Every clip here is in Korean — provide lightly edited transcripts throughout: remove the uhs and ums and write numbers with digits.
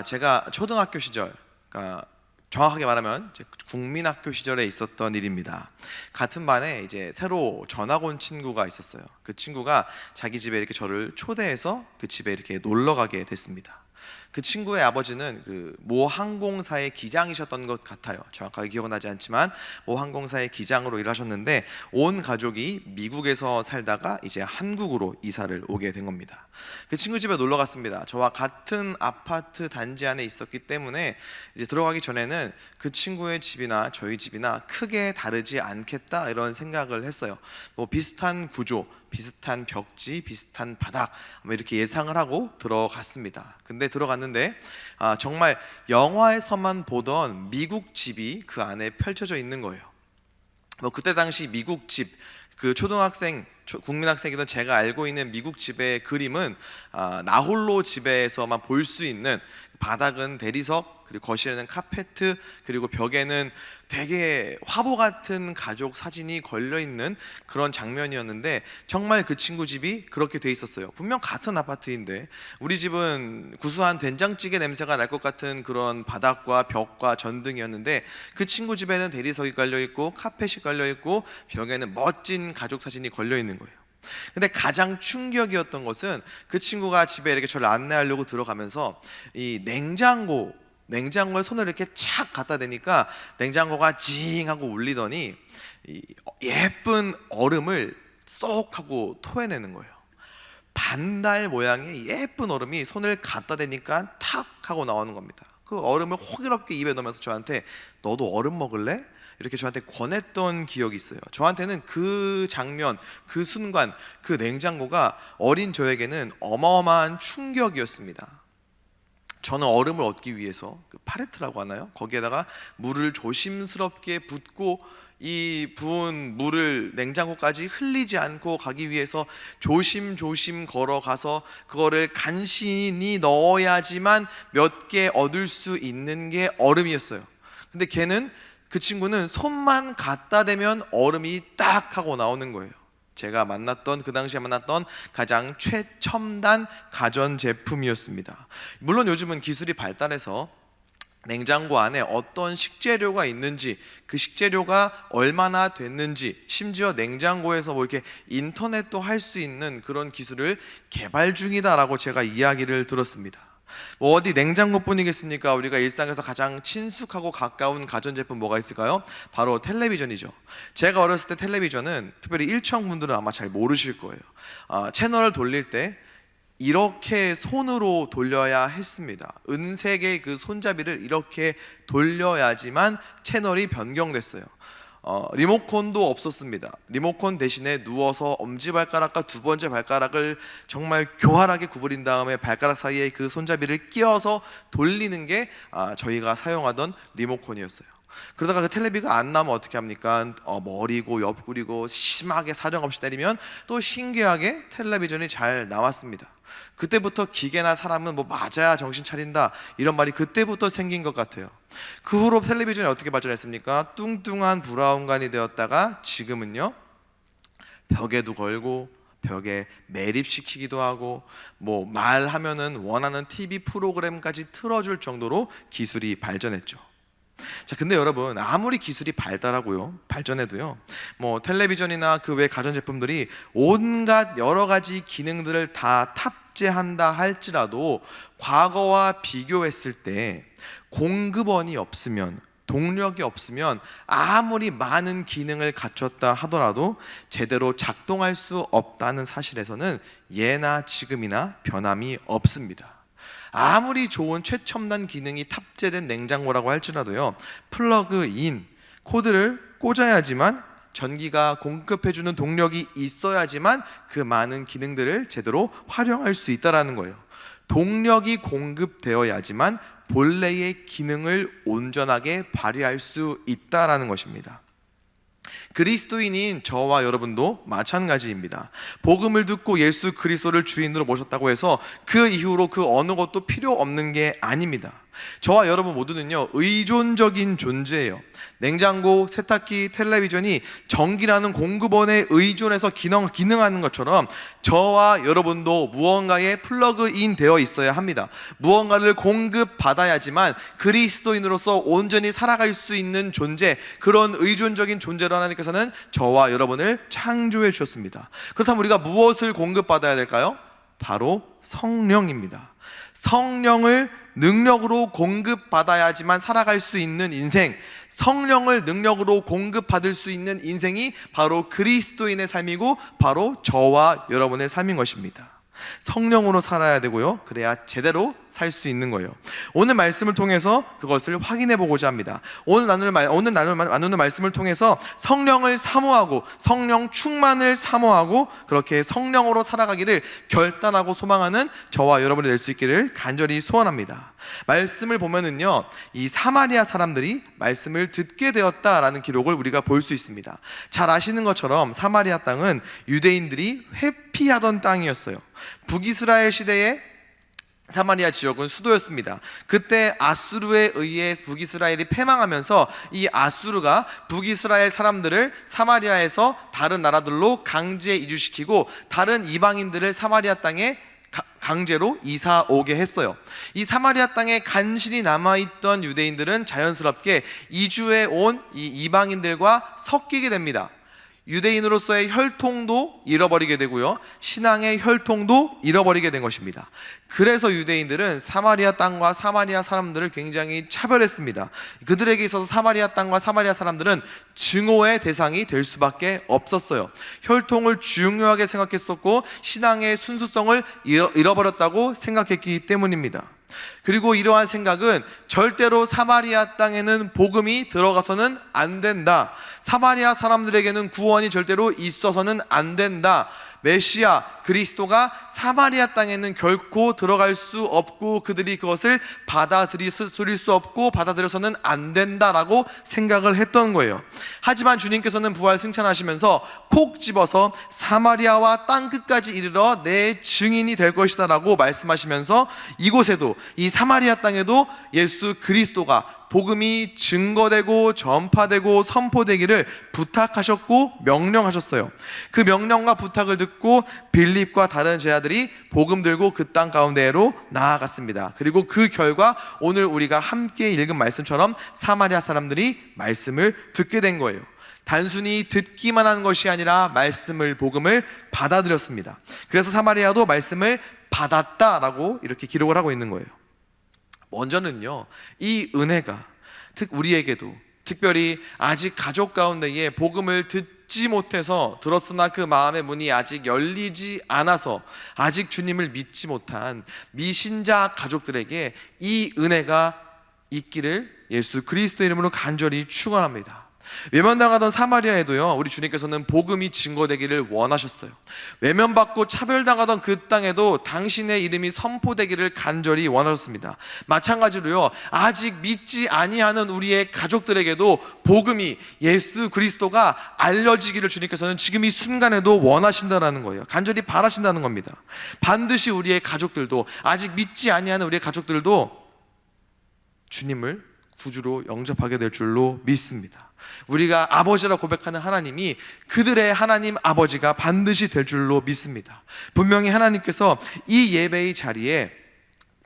제가 초등학교 시절, 그러니까 정확하게 말하면 제 국민학교 시절에 있었던 일입니다. 같은 반에 이제 새로 전학 온 친구가 있었어요. 그 친구가 자기 집에 이렇게 저를 초대해서 그 집에 이렇게 놀러 가게 됐습니다. 그 친구의 아버지는 그 모 항공사의 기장이셨던 것 같아요. 정확하게 기억은 나지 않지만 모 항공사의 기장으로 일하셨는데 온 가족이 미국에서 살다가 이제 한국으로 이사를 오게 된 겁니다. 그 친구 집에 놀러 갔습니다. 저와 같은 아파트 단지 안에 있었기 때문에 이제 들어가기 전에는 그 친구의 집이나 저희 집이나 크게 다르지 않겠다 이런 생각을 했어요. 뭐 비슷한 구조, 비슷한 벽지, 비슷한 바닥 뭐 이렇게 예상을 하고 들어갔습니다. 근데 들어갔는데 정말 영화에서만 보던 미국 집이 그 안에 펼쳐져 있는 거예요. 뭐 그때 당시 미국 집, 그 초등학생, 국민학생이던 제가 알고 있는 미국 집의 그림은 나홀로 집에서만 볼 수 있는, 바닥은 대리석, 그리고 거실에는 카페트, 그리고 벽에는 되게 화보 같은 가족 사진이 걸려 있는 그런 장면이었는데 정말 그 친구 집이 그렇게 돼 있었어요. 분명 같은 아파트인데 우리 집은 구수한 된장찌개 냄새가 날 것 같은 그런 바닥과 벽과 전등이었는데 그 친구 집에는 대리석이 걸려 있고 카펫이 걸려 있고 벽에는 멋진 가족 사진이 걸려 있는 거예요. 근데 가장 충격이었던 것은 그 친구가 집에 이렇게 저를 안내하려고 들어가면서 이 냉장고에 손을 이렇게 착 갖다 대니까 냉장고가 징 하고 울리더니 이 예쁜 얼음을 쏙 하고 토해내는 거예요. 반달 모양의 예쁜 얼음이 손을 갖다 대니까 탁 하고 나오는 겁니다. 그 얼음을 호기롭게 입에 넣으면서 저한테 너도 얼음 먹을래? 이렇게 저한테 권했던 기억이 있어요. 저한테는 그 장면, 그 순간, 그 냉장고가 어린 저에게는 어마어마한 충격이었습니다. 저는 얼음을 얻기 위해서 그 파레트라고 하나요? 거기에다가 물을 조심스럽게 붓고 이 부은 물을 냉장고까지 흘리지 않고 가기 위해서 조심조심 걸어가서 그거를 간신히 넣어야지만 몇 개 얻을 수 있는 게 얼음이었어요. 근데 그 친구는 손만 갖다 대면 얼음이 딱 하고 나오는 거예요. 제가 그 당시에 만났던 가장 최첨단 가전제품이었습니다. 물론 요즘은 기술이 발달해서 냉장고 안에 어떤 식재료가 있는지, 그 식재료가 얼마나 됐는지, 심지어 냉장고에서 뭐 이렇게 인터넷도 할 수 있는 그런 기술을 개발 중이다라고 제가 이야기를 들었습니다. 뭐 어디 냉장고뿐이겠습니까? 우리가 일상에서 가장 친숙하고 가까운 가전제품 뭐가 있을까요? 바로 텔레비전이죠. 제가 어렸을 때 텔레비전은, 특별히 일청분들은 아마 잘 모르실 거예요. 채널을 돌릴 때 이렇게 손으로 돌려야 했습니다. 은색의 그 손잡이를 이렇게 돌려야지만 채널이 변경됐어요. 리모컨도 없었습니다. 리모컨 대신에 누워서 엄지발가락과 두 번째 발가락을 정말 교활하게 구부린 다음에 발가락 사이에 그 손잡이를 끼워서 돌리는 게 저희가 사용하던 리모컨이었어요. 그러다가 그 텔레비가 안 나면 어떻게 합니까? 머리고 옆구리고 심하게 사정없이 때리면 또 신기하게 텔레비전이 잘 나왔습니다. 그때부터 기계나 사람은 뭐 맞아야 정신 차린다 이런 말이 그때부터 생긴 것 같아요. 그 후로 텔레비전이 어떻게 발전했습니까? 뚱뚱한 브라운관이 되었다가 지금은요, 벽에도 걸고 벽에 매립시키기도 하고 뭐 말하면은 원하는 TV 프로그램까지 틀어줄 정도로 기술이 발전했죠. 자, 근데 여러분, 아무리 기술이 발전해도요, 뭐 텔레비전이나 그 외 가전제품들이 온갖 여러 가지 기능들을 다 탑재한다 할지라도 과거와 비교했을 때 공급원이 없으면, 동력이 없으면 아무리 많은 기능을 갖췄다 하더라도 제대로 작동할 수 없다는 사실에서는 예나 지금이나 변함이 없습니다. 아무리 좋은 최첨단 기능이 탑재된 냉장고라고 할지라도요, 플러그인 코드를 꽂아야지만, 전기가 공급해주는 동력이 있어야지만 그 많은 기능들을 제대로 활용할 수 있다는 거예요. 동력이 공급되어야지만 본래의 기능을 온전하게 발휘할 수 있다는 것입니다. 그리스도인인 저와 여러분도 마찬가지입니다. 복음을 듣고 예수 그리스도를 주인으로 모셨다고 해서 그 이후로 그 어느 것도 필요 없는 게 아닙니다. 저와 여러분 모두는요, 의존적인 존재예요. 냉장고, 세탁기, 텔레비전이 전기라는 공급원에 의존해서 기능하는 것처럼 저와 여러분도 무언가에 플러그인 되어 있어야 합니다. 무언가를 공급받아야지만 그리스도인으로서 온전히 살아갈 수 있는 존재, 그런 의존적인 존재로 하나님께서는 저와 여러분을 창조해 주셨습니다. 그렇다면 우리가 무엇을 공급받아야 될까요? 바로 성령입니다. 성령을 능력으로 공급받아야지만 살아갈 수 있는 인생, 성령을 능력으로 공급받을 수 있는 인생이 바로 그리스도인의 삶이고 바로 저와 여러분의 삶인 것입니다. 성령으로 살아야 되고요, 그래야 제대로 살 수 있는 거예요. 오늘 말씀을 통해서 그것을 확인해 보고자 합니다. 오늘 나누는 말씀을 통해서 성령을 사모하고 성령 충만을 사모하고 그렇게 성령으로 살아가기를 결단하고 소망하는 저와 여러분이 될 수 있기를 간절히 소원합니다. 말씀을 보면은요, 이 사마리아 사람들이 말씀을 듣게 되었다라는 기록을 우리가 볼 수 있습니다. 잘 아시는 것처럼 사마리아 땅은 유대인들이 회피하던 땅이었어요. 북이스라엘 시대에 사마리아 지역은 수도였습니다. 그때 아수르에 의해 북이스라엘이 패망하면서 이 아수르가 북이스라엘 사람들을 사마리아에서 다른 나라들로 강제 이주시키고 다른 이방인들을 사마리아 땅에 강제로 이사 오게 했어요. 이 사마리아 땅에 간신히 남아있던 유대인들은 자연스럽게 이주해 온 이 이방인들과 섞이게 됩니다. 유대인으로서의 혈통도 잃어버리게 되고요, 신앙의 혈통도 잃어버리게 된 것입니다. 그래서 유대인들은 사마리아 땅과 사마리아 사람들을 굉장히 차별했습니다. 그들에게 있어서 사마리아 땅과 사마리아 사람들은 증오의 대상이 될 수밖에 없었어요. 혈통을 중요하게 생각했었고 신앙의 순수성을 잃어버렸다고 생각했기 때문입니다. 그리고 이러한 생각은 절대로 사마리아 땅에는 복음이 들어가서는 안 된다, 사마리아 사람들에게는 구원이 절대로 있어서는 안 된다, 메시아 그리스도가 사마리아 땅에는 결코 들어갈 수 없고 그들이 그것을 받아들일 수 없고 받아들여서는 안 된다라고 생각을 했던 거예요. 하지만 주님께서는 부활 승천하시면서 콕 집어서 사마리아와 땅끝까지 이르러 내 증인이 될 것이다 라고 말씀하시면서 이곳에도, 이 사마리아 땅에도 예수 그리스도가 복음이 증거되고 전파되고 선포되기를 부탁하셨고 명령하셨어요. 그 명령과 부탁을 듣고 빌립과 다른 제자들이 복음 들고 그 땅 가운데로 나아갔습니다. 그리고 그 결과 오늘 우리가 함께 읽은 말씀처럼 사마리아 사람들이 말씀을 듣게 된 거예요. 단순히 듣기만 한 것이 아니라 말씀을, 복음을 받아들였습니다. 그래서 사마리아도 말씀을 받았다라고 이렇게 기록을 하고 있는 거예요. 먼저는요, 이 은혜가 우리에게도 특별히 아직 가족 가운데에 복음을 듣지 못해서 들었으나 그 마음의 문이 아직 열리지 않아서 아직 주님을 믿지 못한 미신자 가족들에게 이 은혜가 있기를 예수 그리스도 이름으로 간절히 축원합니다. 외면당하던 사마리아에도요, 우리 주님께서는 복음이 증거되기를 원하셨어요. 외면받고 차별당하던 그 땅에도 당신의 이름이 선포되기를 간절히 원하셨습니다. 마찬가지로요, 아직 믿지 아니하는 우리의 가족들에게도 복음이, 예수 그리스도가 알려지기를 주님께서는 지금 이 순간에도 원하신다는 거예요. 간절히 바라신다는 겁니다. 반드시 우리의 가족들도, 아직 믿지 아니하는 우리의 가족들도 주님을 구주로 영접하게 될 줄로 믿습니다. 우리가 아버지라 고백하는 하나님이 그들의 하나님 아버지가 반드시 될 줄로 믿습니다. 분명히 하나님께서 이 예배의 자리에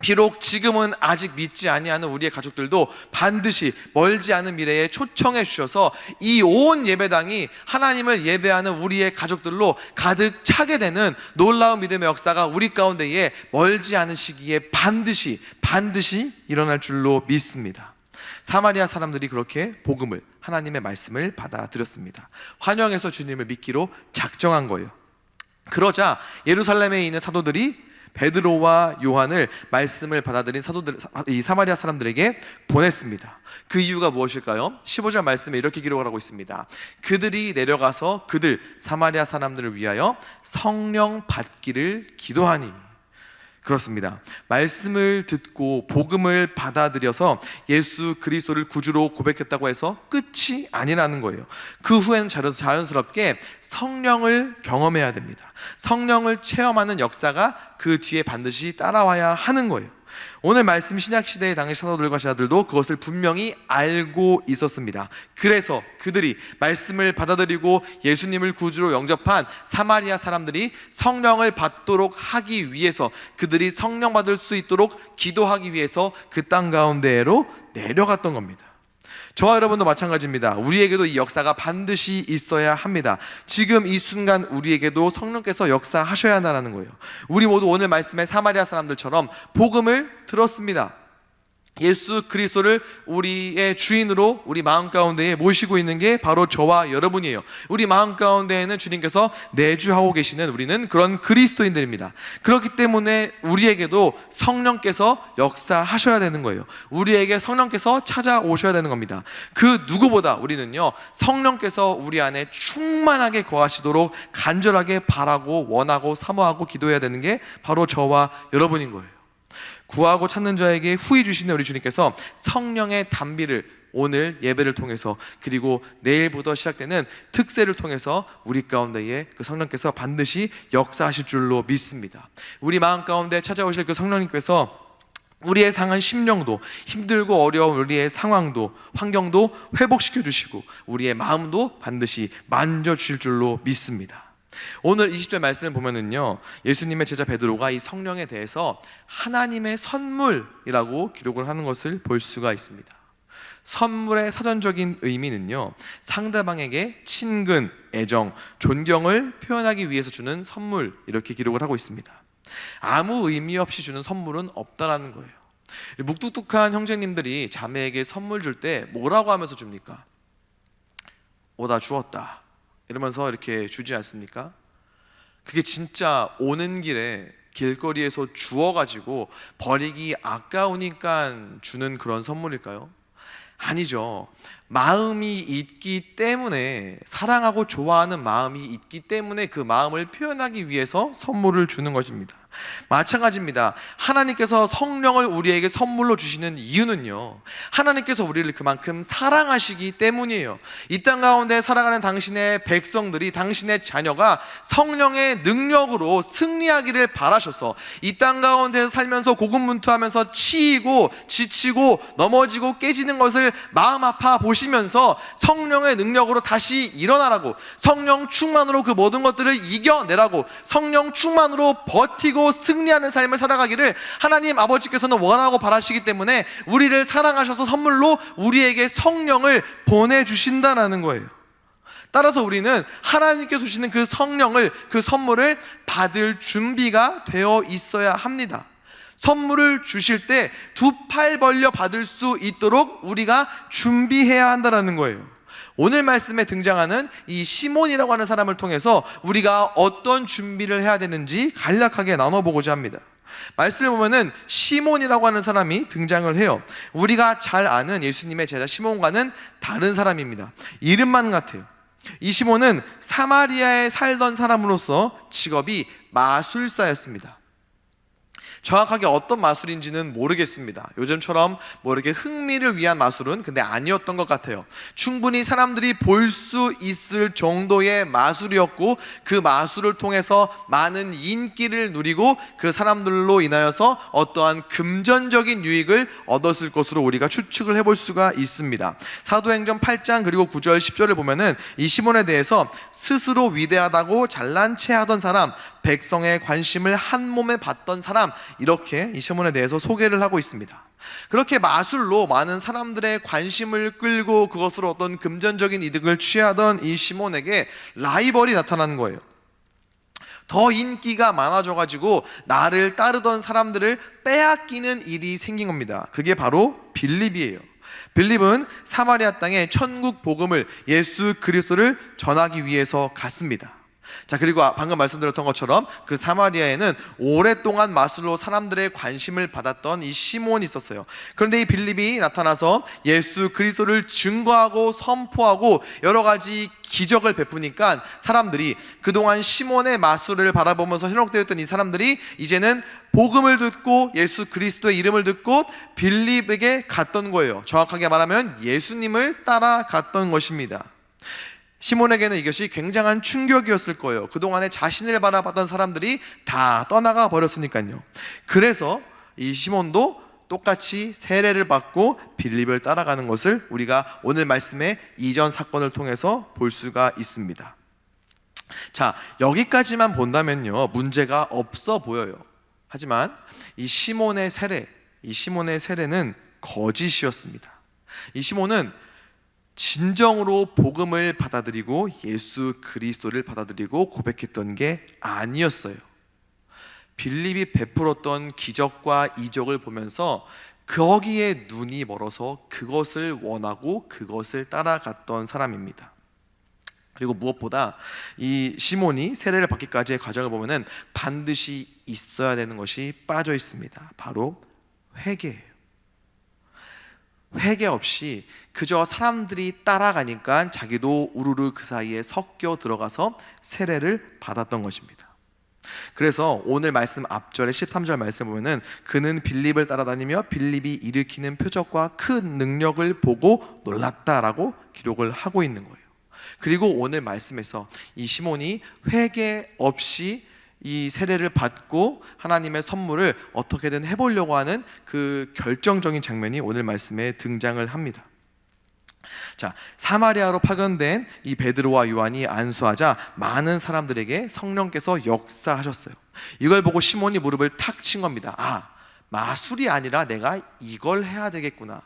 비록 지금은 아직 믿지 아니하는 우리의 가족들도 반드시 멀지 않은 미래에 초청해 주셔서 이 온 예배당이 하나님을 예배하는 우리의 가족들로 가득 차게 되는 놀라운 믿음의 역사가 우리 가운데에 멀지 않은 시기에 반드시 일어날 줄로 믿습니다. 사마리아 사람들이 그렇게 복음을, 하나님의 말씀을 받아들였습니다. 환영해서 주님을 믿기로 작정한 거예요. 그러자 예루살렘에 있는 사도들이 베드로와 요한을 말씀을 받아들인 이 사마리아 사람들에게 보냈습니다. 그 이유가 무엇일까요? 15절 말씀에 이렇게 기록을 하고 있습니다. 그들이 내려가서 사마리아 사람들을 위하여 성령 받기를 기도하니. 그렇습니다. 말씀을 듣고 복음을 받아들여서 예수 그리스도를 구주로 고백했다고 해서 끝이 아니라는 거예요. 그 후에는 자연스럽게 성령을 경험해야 됩니다. 성령을 체험하는 역사가 그 뒤에 반드시 따라와야 하는 거예요. 오늘 말씀 신약시대의 당시 사도들과 제자들도 그것을 분명히 알고 있었습니다. 그래서 그들이 말씀을 받아들이고 예수님을 구주로 영접한 사마리아 사람들이 성령을 받도록 하기 위해서, 그들이 성령 받을 수 있도록 기도하기 위해서 그 땅 가운데로 내려갔던 겁니다. 저와 여러분도 마찬가지입니다. 우리에게도 이 역사가 반드시 있어야 합니다. 지금 이 순간 우리에게도 성령께서 역사하셔야 한다는 거예요. 우리 모두 오늘 말씀의 사마리아 사람들처럼 복음을 들었습니다. 예수 그리스도를 우리의 주인으로 우리 마음 가운데에 모시고 있는 게 바로 저와 여러분이에요. 우리 마음 가운데에는 주님께서 내주하고 계시는 우리는 그런 그리스도인들입니다. 그렇기 때문에 우리에게도 성령께서 역사하셔야 되는 거예요. 우리에게 성령께서 찾아오셔야 되는 겁니다. 그 누구보다 우리는요, 성령께서 우리 안에 충만하게 거하시도록 간절하게 바라고 원하고 사모하고 기도해야 되는 게 바로 저와 여러분인 거예요. 구하고 찾는 자에게 후히 주시는 우리 주님께서 성령의 단비를 오늘 예배를 통해서, 그리고 내일부터 시작되는 특세를 통해서 우리 가운데에 그 성령께서 반드시 역사하실 줄로 믿습니다. 우리 마음 가운데 찾아오실 그 성령님께서 우리의 상한 심령도, 힘들고 어려운 우리의 상황도, 환경도 회복시켜 주시고 우리의 마음도 반드시 만져주실 줄로 믿습니다. 오늘 20절 말씀을 보면은요, 예수님의 제자 베드로가 이 성령에 대해서 하나님의 선물이라고 기록을 하는 것을 볼 수가 있습니다. 선물의 사전적인 의미는요, 상대방에게 친근, 애정, 존경을 표현하기 위해서 주는 선물, 이렇게 기록을 하고 있습니다. 아무 의미 없이 주는 선물은 없다라는 거예요. 묵뚝뚝한 형제님들이 자매에게 선물 줄 때 뭐라고 하면서 줍니까? 나 주었다 이러면서 이렇게 주지 않습니까? 그게 진짜 오는 길에 길거리에서 주워가지고 버리기 아까우니까 주는 그런 선물일까요? 아니죠. 마음이 있기 때문에, 사랑하고 좋아하는 마음이 있기 때문에 그 마음을 표현하기 위해서 선물을 주는 것입니다. 마찬가지입니다. 하나님께서 성령을 우리에게 선물로 주시는 이유는요, 하나님께서 우리를 그만큼 사랑하시기 때문이에요. 이 땅 가운데 살아가는 당신의 백성들이, 당신의 자녀가 성령의 능력으로 승리하기를 바라셔서 이 땅 가운데 살면서 고군분투하면서 치이고 지치고 넘어지고 깨지는 것을 마음 아파 보시면서 성령의 능력으로 다시 일어나라고, 성령 충만으로 그 모든 것들을 이겨내라고, 성령 충만으로 버티고 승리하는 삶을 살아가기를 하나님 아버지께서는 원하고 바라시기 때문에 우리를 사랑하셔서 선물로 우리에게 성령을 보내주신다는 거예요. 따라서 우리는 하나님께서 주시는 그 성령을, 그 선물을 받을 준비가 되어 있어야 합니다. 선물을 주실 때 두 팔 벌려 받을 수 있도록 우리가 준비해야 한다는 거예요. 오늘 말씀에 등장하는 이 시몬이라고 하는 사람을 통해서 우리가 어떤 준비를 해야 되는지 간략하게 나눠보고자 합니다. 말씀을 보면은 시몬이라고 하는 사람이 등장을 해요. 우리가 잘 아는 예수님의 제자 시몬과는 다른 사람입니다. 이름만 같아요. 이 시몬은 사마리아에 살던 사람으로서 직업이 마술사였습니다. 정확하게 어떤 마술인지는 모르겠습니다. 요즘처럼 뭐 이렇게 흥미를 위한 마술은 근데 아니었던 것 같아요. 충분히 사람들이 볼 수 있을 정도의 마술이었고, 그 마술을 통해서 많은 인기를 누리고 그 사람들로 인하여서 어떠한 금전적인 유익을 얻었을 것으로 우리가 추측을 해볼 수가 있습니다. 사도행전 8장 그리고 9절 10절을 보면은 이 시몬에 대해서 스스로 위대하다고 잘난 체 하던 사람, 백성의 관심을 한 몸에 받던 사람, 이렇게 이 시몬에 대해서 소개를 하고 있습니다. 그렇게 마술로 많은 사람들의 관심을 끌고 그것으로 어떤 금전적인 이득을 취하던 이 시몬에게 라이벌이 나타나는 거예요. 더 인기가 많아져가지고 나를 따르던 사람들을 빼앗기는 일이 생긴 겁니다. 그게 바로 빌립이에요. 빌립은 사마리아 땅에 천국 복음을, 예수 그리스도를 전하기 위해서 갔습니다. 자, 그리고 방금 말씀드렸던 것처럼 그 사마리아에는 오랫동안 마술로 사람들의 관심을 받았던 이 시몬이 있었어요. 그런데 이 빌립이 나타나서 예수 그리스도를 증거하고 선포하고 여러 가지 기적을 베푸니까 사람들이, 그동안 시몬의 마술을 바라보면서 현혹되어 있던 이 사람들이 이제는 복음을 듣고 예수 그리스도의 이름을 듣고 빌립에게 갔던 거예요. 정확하게 말하면 예수님을 따라갔던 것입니다. 시몬에게는 이것이 굉장한 충격이었을 거예요. 그동안에 자신을 바라봤던 사람들이 다 떠나가 버렸으니까요. 그래서 이 시몬도 똑같이 세례를 받고 빌립을 따라가는 것을 우리가 오늘 말씀의 이전 사건을 통해서 볼 수가 있습니다. 자, 여기까지만 본다면요, 문제가 없어 보여요. 하지만 이 시몬의 세례는 거짓이었습니다. 이 시몬은 진정으로 복음을 받아들이고 예수 그리스도를 받아들이고 고백했던 게 아니었어요. 빌립이 베풀었던 기적과 이적을 보면서 거기에 눈이 멀어서 그것을 원하고 그것을 따라갔던 사람입니다. 그리고 무엇보다 이 시몬이 세례를 받기까지의 과정을 보면은 반드시 있어야 되는 것이 빠져 있습니다. 바로 회개예요. 회개 없이 그저 사람들이 따라가니까 자기도 우르르 그 사이에 섞여 들어가서 세례를 받았던 것입니다. 그래서 오늘 말씀 앞절에 13절 말씀 보면은 그는 빌립을 따라다니며 빌립이 일으키는 표적과 큰 능력을 보고 놀랐다라고 기록을 하고 있는 거예요. 그리고 오늘 말씀에서 이 시몬이 회개 없이 이 세례를 받고 하나님의 선물을 어떻게든 해보려고 하는 그 결정적인 장면이 오늘 말씀에 등장을 합니다. 자, 사마리아로 파견된 이 베드로와 요한이 안수하자 많은 사람들에게 성령께서 역사하셨어요. 이걸 보고 시몬이 무릎을 탁 친 겁니다. 아, 마술이 아니라 내가 이걸 해야 되겠구나.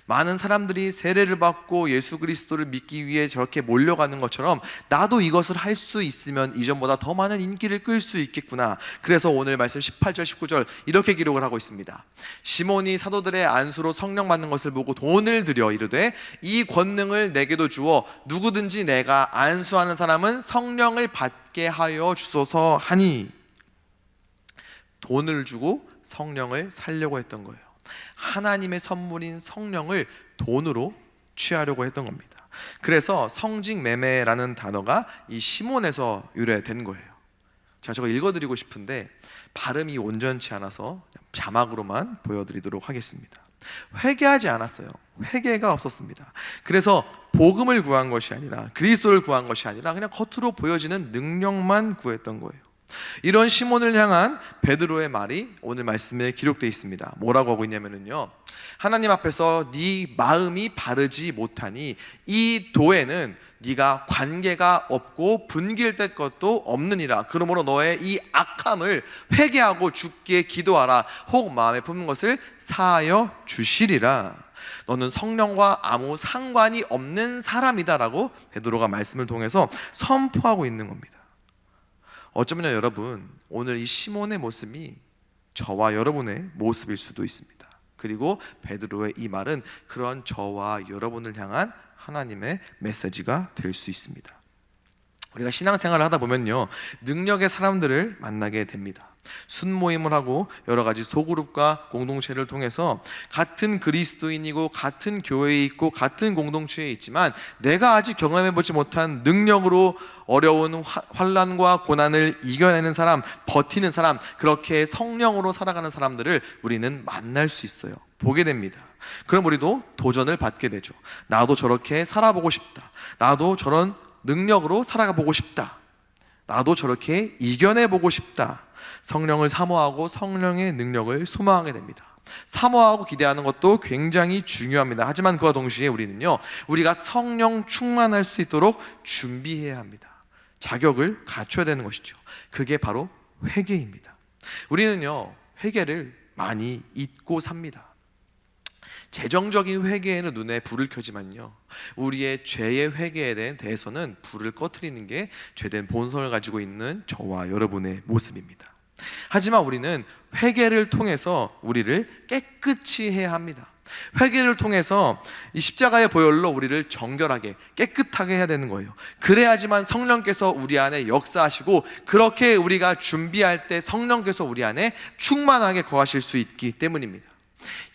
많은 사람들이 세례를 받고 예수 그리스도를 믿기 위해 저렇게 몰려가는 것처럼 나도 이것을 할 수 있으면 이전보다 더 많은 인기를 끌 수 있겠구나. 그래서 오늘 말씀 18절 19절 이렇게 기록을 하고 있습니다. 시몬이 사도들의 안수로 성령 받는 것을 보고 돈을 들여 이르되 이 권능을 내게도 주어 누구든지 내가 안수하는 사람은 성령을 받게 하여 주소서 하니, 돈을 주고 성령을 살려고 했던 거예요. 하나님의 선물인 성령을 돈으로 취하려고 했던 겁니다. 그래서 성직매매라는 단어가 이 시몬에서 유래된 거예요. 제가 저거 읽어드리고 싶은데 발음이 온전치 않아서 자막으로만 보여드리도록 하겠습니다. 회개하지 않았어요. 회개가 없었습니다. 그래서 복음을 구한 것이 아니라, 그리스도를 구한 것이 아니라 그냥 겉으로 보여지는 능력만 구했던 거예요. 이런 시몬을 향한 베드로의 말이 오늘 말씀에 기록되어 있습니다. 뭐라고 하고 있냐면요, 하나님 앞에서 네 마음이 바르지 못하니 이 도에는 네가 관계가 없고 분길될 것도 없느니라. 그러므로 너의 이 악함을 회개하고 주께 기도하라. 혹 마음에 품은 것을 사하여 주시리라. 너는 성령과 아무 상관이 없는 사람이다라고 베드로가 말씀을 통해서 선포하고 있는 겁니다. 어쩌면 여러분, 오늘 이 시몬의 모습이 저와 여러분의 모습일 수도 있습니다. 그리고 베드로의 이 말은 그런 저와 여러분을 향한 하나님의 메시지가 될 수 있습니다. 우리가 신앙생활을 하다 보면요, 능력의 사람들을 만나게 됩니다. 순모임을 하고 여러 가지 소그룹과 공동체를 통해서 같은 그리스도인이고 같은 교회에 있고 같은 공동체에 있지만 내가 아직 경험해보지 못한 능력으로 어려운 환난과 고난을 이겨내는 사람, 버티는 사람, 그렇게 성령으로 살아가는 사람들을 우리는 만날 수 있어요. 보게 됩니다. 그럼 우리도 도전을 받게 되죠. 나도 저렇게 살아보고 싶다. 나도 저런 능력으로 살아가 보고 싶다. 나도 저렇게 이겨내보고 싶다. 성령을 사모하고 성령의 능력을 소망하게 됩니다. 사모하고 기대하는 것도 굉장히 중요합니다. 하지만 그와 동시에 우리는요, 우리가 성령 충만할 수 있도록 준비해야 합니다. 자격을 갖춰야 되는 것이죠. 그게 바로 회개입니다. 우리는요, 회개를 많이 잊고 삽니다. 재정적인 회개에는 눈에 불을 켜지만요, 우리의 죄의 회개에 대해서는 불을 꺼트리는 게 죄된 본성을 가지고 있는 저와 여러분의 모습입니다. 하지만 우리는 회개를 통해서 우리를 깨끗이 해야 합니다. 회개를 통해서 이 십자가의 보혈로 우리를 정결하게 깨끗하게 해야 되는 거예요. 그래야지만 성령께서 우리 안에 역사하시고, 그렇게 우리가 준비할 때 성령께서 우리 안에 충만하게 거하실 수 있기 때문입니다.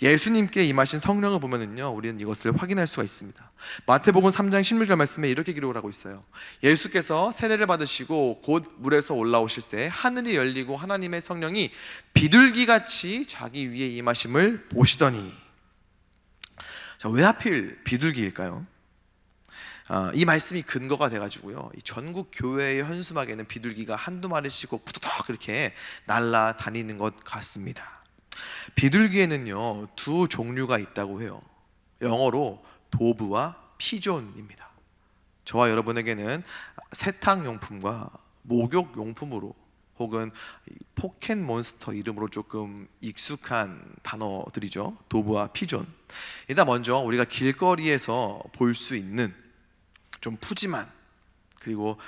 예수님께 임하신 성령을 보면은요, 우리는 이것을 확인할 수가 있습니다. 마태복음 3장 16절 말씀에 이렇게 기록을 하고 있어요. 예수께서 세례를 받으시고 곧 물에서 올라오실새 하늘이 열리고 하나님의 성령이 비둘기같이 자기 위에 임하심을 보시더니. 자, 왜 하필 비둘기일까요? 이 말씀이 근거가 돼가지고요, 이 전국 교회의 현수막에는 비둘기가 한두 마리씩 후다닥 이렇게 날아다니는 것 같습니다. 비둘기에는요 두 종류가 있다고 해요. 영어로 도브와 피존입니다. 저와 여러분에게는 세탁용품과 목욕용품으로 혹은 포켓몬스터 이름으로 조금 익숙한 단어들이죠. 도브와 피존. 일단 먼저 우리가 길거리에서 볼 수 있는 좀 푸짐한 그리고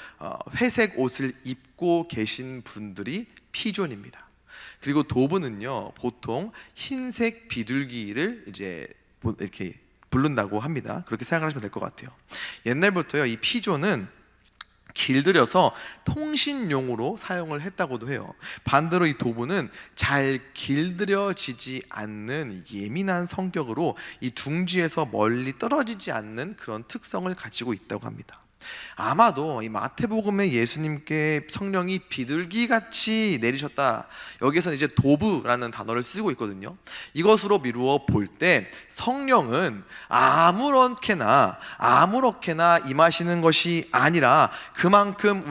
회색 옷을 입고 계신 분들이 피존입니다. 그리고 도브는요 보통 흰색 비둘기를 이제 이렇게 부른다고 합니다. 그렇게 생각하시면 될 것 같아요. 옛날부터요 이 피존은 길들여서 통신용으로 사용을 했다고도 해요. 반대로 이 도브는 잘 길들여지지 않는 예민한 성격으로 이 둥지에서 멀리 떨어지지 않는 그런 특성을 가지고 있다고 합니다. 아마도 이 마태복음에 예수님께 성령이 비둘기같이 내리셨다, 여기에서는 이제 도브라는 단어를 쓰고 있거든요. 이것으로 미루어 볼 때 성령은 아무렇게나 임하시는 것이 아니라 그만큼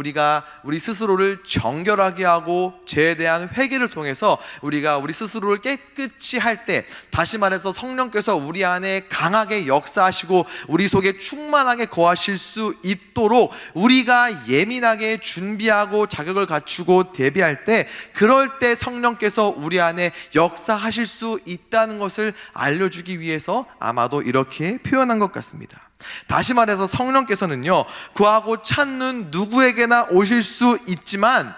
우리 스스로를 정결하게 하고 죄에 대한 회개를 통해서 우리가 우리 스스로를 깨끗이 할 때, 다시 말해서 성령께서 우리 안에 강하게 역사하시고 우리 속에 충만하게 거하실 수 있도록 우리가 예민하게 준비하고 자격을 갖추고 대비할 때, 그럴 때 성령께서 우리 안에 역사하실 수 있다는 것을 알려주기 위해서 아마도 이렇게 표현한 것 같습니다. 다시 말해서 성령께서는요 구하고 찾는 누구에게나 오실 수 있지만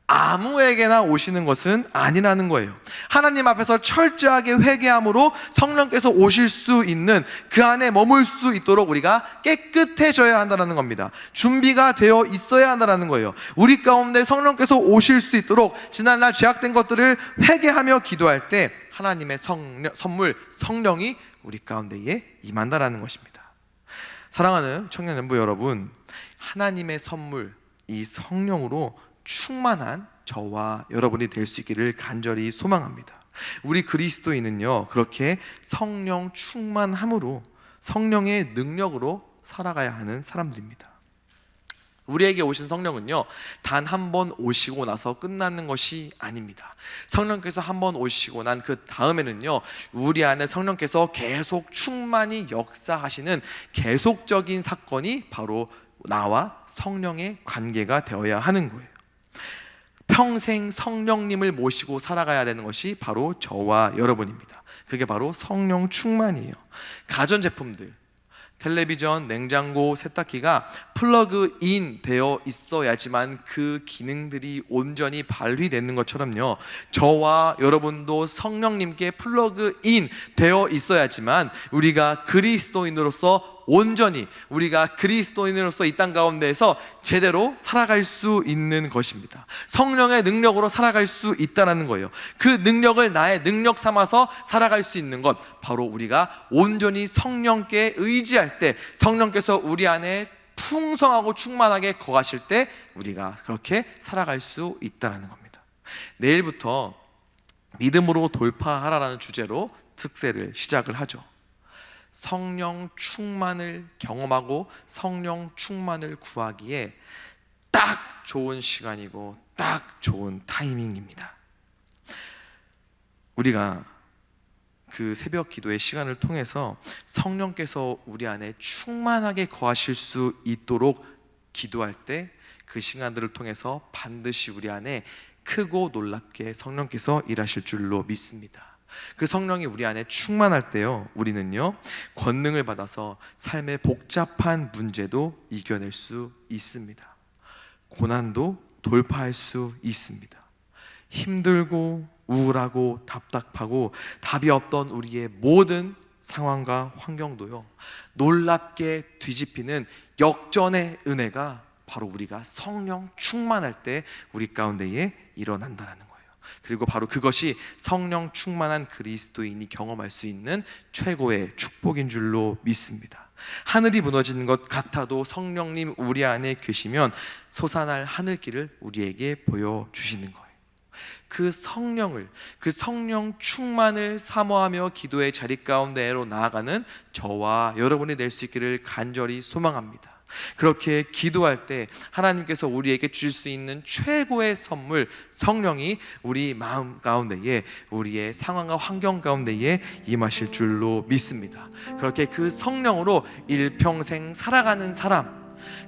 아무에게나 오시는 것은 아니라는 거예요. 하나님 앞에서 철저하게 회개함으로 성령께서 오실 수 있는, 그 안에 머물 수 있도록 우리가 깨끗해져야 한다는 겁니다. 준비가 되어 있어야 한다는 거예요. 우리 가운데 성령께서 오실 수 있도록 지난날 죄악된 것들을 회개하며 기도할 때 하나님의 선물 성령이 우리 가운데에 임한다라는 것입니다. 사랑하는 청년연부 여러분, 하나님의 선물 이 성령으로 충만한 저와 여러분이 될 수 있기를 간절히 소망합니다. 우리 그리스도인은요 그렇게 성령 충만함으로 성령의 능력으로 살아가야 하는 사람들입니다. 우리에게 오신 성령은요 단 한 번 오시고 나서 끝나는 것이 아닙니다. 성령께서 한 번 오시고 난 그 다음에는요 우리 안에 성령께서 계속 충만히 역사하시는 계속적인 사건이 바로 나와 성령의 관계가 되어야 하는 거예요. 평생 성령님을 모시고 살아가야 되는 것이 바로 저와 여러분입니다. 그게 바로 성령 충만이에요. 가전제품들, 텔레비전, 냉장고, 세탁기가 플러그인 되어 있어야지만 그 기능들이 온전히 발휘되는 것처럼요 저와 여러분도 성령님께 플러그인 되어 있어야지만 우리가 그리스도인으로서 온전히, 우리가 그리스도인으로서 이 땅 가운데에서 제대로 살아갈 수 있는 것입니다. 성령의 능력으로 살아갈 수 있다는 거예요. 그 능력을 나의 능력 삼아서 살아갈 수 있는 것, 바로 우리가 온전히 성령께 의지할 때, 성령께서 우리 안에 풍성하고 충만하게 거하실 때 우리가 그렇게 살아갈 수 있다는 겁니다. 내일부터 믿음으로 돌파하라라는 주제로 특세를 시작을 하죠. 성령 충만을 경험하고 성령 충만을 구하기에 딱 좋은 시간이고 딱 좋은 타이밍입니다. 우리가 그 새벽 기도의 시간을 통해서 성령께서 우리 안에 충만하게 거하실 수 있도록 기도할 때 그 시간들을 통해서 반드시 우리 안에 크고 놀랍게 성령께서 일하실 줄로 믿습니다. 그 성령이 우리 안에 충만할 때요 우리는요 권능을 받아서 삶의 복잡한 문제도 이겨낼 수 있습니다. 고난도 돌파할 수 있습니다. 힘들고 우울하고 답답하고 답이 없던 우리의 모든 상황과 환경도요 놀랍게 뒤집히는 역전의 은혜가 바로 우리가 성령 충만할 때 우리 가운데에 일어난다는 거예요. 그리고 바로 그것이 성령 충만한 그리스도인이 경험할 수 있는 최고의 축복인 줄로 믿습니다. 하늘이 무너지는 것 같아도 성령님 우리 안에 계시면 솟아날 하늘길을 우리에게 보여주시는 거예요. 그 성령을, 그 성령 충만을 사모하며 기도의 자리 가운데로 나아가는 저와 여러분이 될 수 있기를 간절히 소망합니다. 그렇게 기도할 때 하나님께서 우리에게 주실 수 있는 최고의 선물, 성령이 우리 마음 가운데에, 우리의 상황과 환경 가운데에 임하실 줄로 믿습니다. 그렇게 그 성령으로 일평생 살아가는 사람,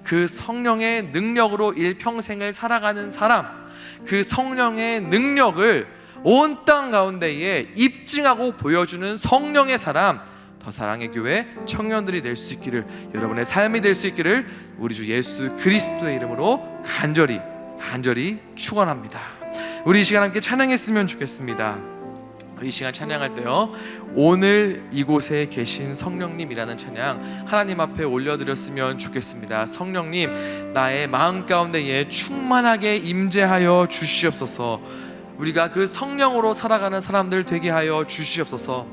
그 성령의 능력으로 일평생을 살아가는 사람, 그 성령의 능력을 온 땅 가운데에 입증하고 보여주는 성령의 사람, 더 사랑의 교회 청년들이 될 수 있기를, 여러분의 삶이 될 수 있기를 우리 주 예수 그리스도의 이름으로 간절히 축원합니다. 우리 이 시간 함께 찬양했으면 좋겠습니다. 이 시간 찬양할 때요, 오늘 이곳에 계신 성령님이라는 찬양 하나님 앞에 올려드렸으면 좋겠습니다. 성령님, 나의 마음 가운데에 충만하게 임재하여 주시옵소서. 우리가 그 성령으로 살아가는 사람들 되게 하여 주시옵소서.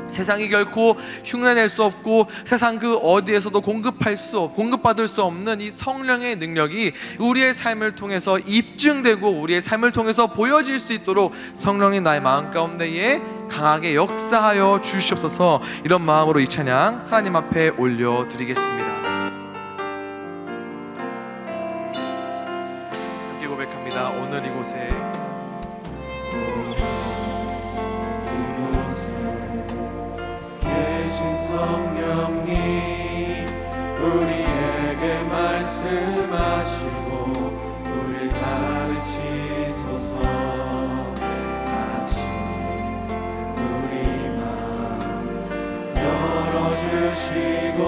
세상이 결코 흉내낼 수 없고 세상 그 어디에서도 공급받을 수 없는 이 성령의 능력이 우리의 삶을 통해서 입증되고 우리의 삶을 통해서 보여질 수 있도록 성령님 나의 마음 가운데에 강하게 역사하여 주시옵소서. 이런 마음으로 이 찬양 하나님 앞에 올려드리겠습니다. 함께 고백합니다. 오늘 이곳에 성령님, 우리에게 말씀하시고 우리를 가르치소서. 같이 우리 마음 열어주시고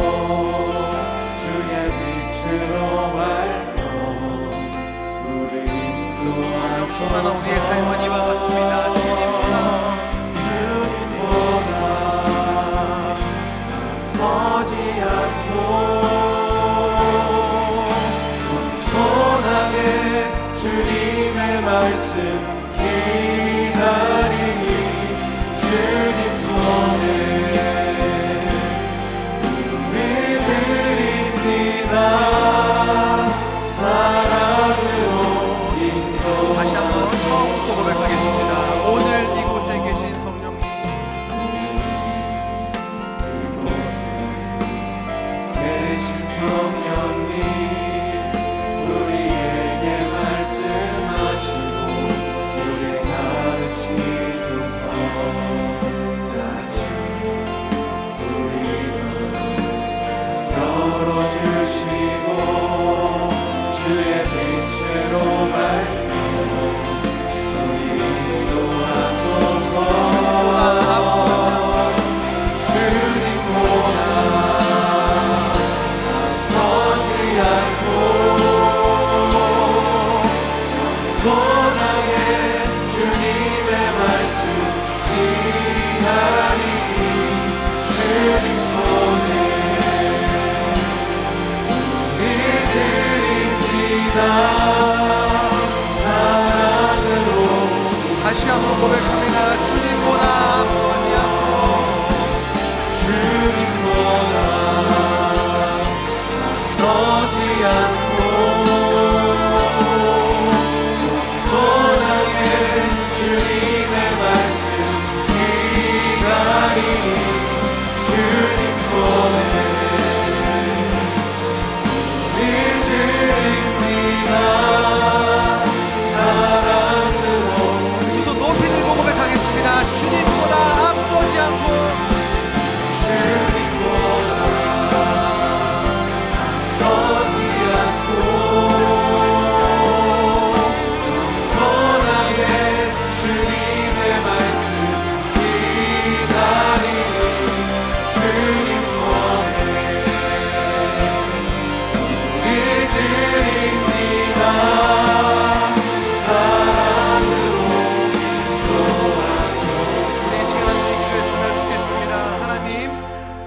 주의 빛으로 밝혀 우리 인도하소서. 우리의 삶은 이와 같습니다. 서지 않고 겸손하게 주님의 말씀 기다리니 주님 손에 우리 드립니다. 사랑으로 인도하소서. 다시 한번 처음부터 고백하겠습니다. 오늘 이곳에 계신 성령님, 성령님, 우리에게 말씀하시고 우리를 가르치소서. 같이 우리 마음 열어주시고 주의 빛으로 밝혀 우리 인도하소서. 다시 한번 고백합니다. 주님보다 앞서지 않고 주님보다 앞서지 않고 겸손하게 주님의 말씀 기다리니 주님 손에 우릴 드립니다. 주님보다 앞서지 않고 주님보다 앞서지 않고 겸손하게 주님의 말씀 기다리니 주님 손에 우릴 드립니다.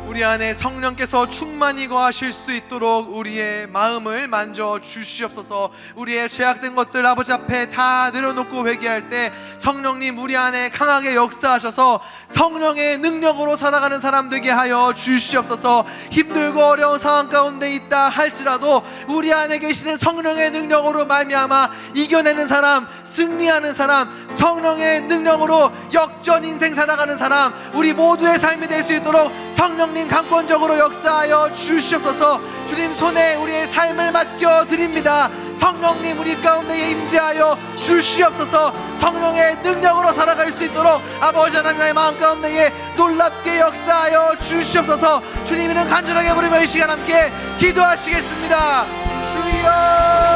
우리 안에 성령께서 충만히 거하실 수 있도록 우리의 마음을 만져 주시옵소서. 우리의 죄악된 것들 아버지 앞에 다 내려놓고 회개할 때 성령님 우리 안에 강하게 역사하셔서 성령의 능력으로 살아가는 사람 되게 하여 주시옵소서. 힘들고 어려운 상황 가운데 있다 할지라도 우리 안에 계시는 성령의 능력으로 말미암아 이겨내는 사람, 승리하는 사람, 성령의 능력으로 역전 인생 살아가는 사람, 우리 모두의 삶이 될 수 있도록 성령님 강권적으로 역사하여 주시옵소서. 주님 손에 우리의 삶을 맡겨 드립니다. 성령님 우리 가운데에 임재하여 주시옵소서. 성령의 능력으로 살아갈 수 있도록 아버지 하나님의 마음 가운데에 놀랍게 역사하여 주시옵소서. 주님 이름 간절하게 부르며 이 시간 함께 기도하시겠습니다. 주여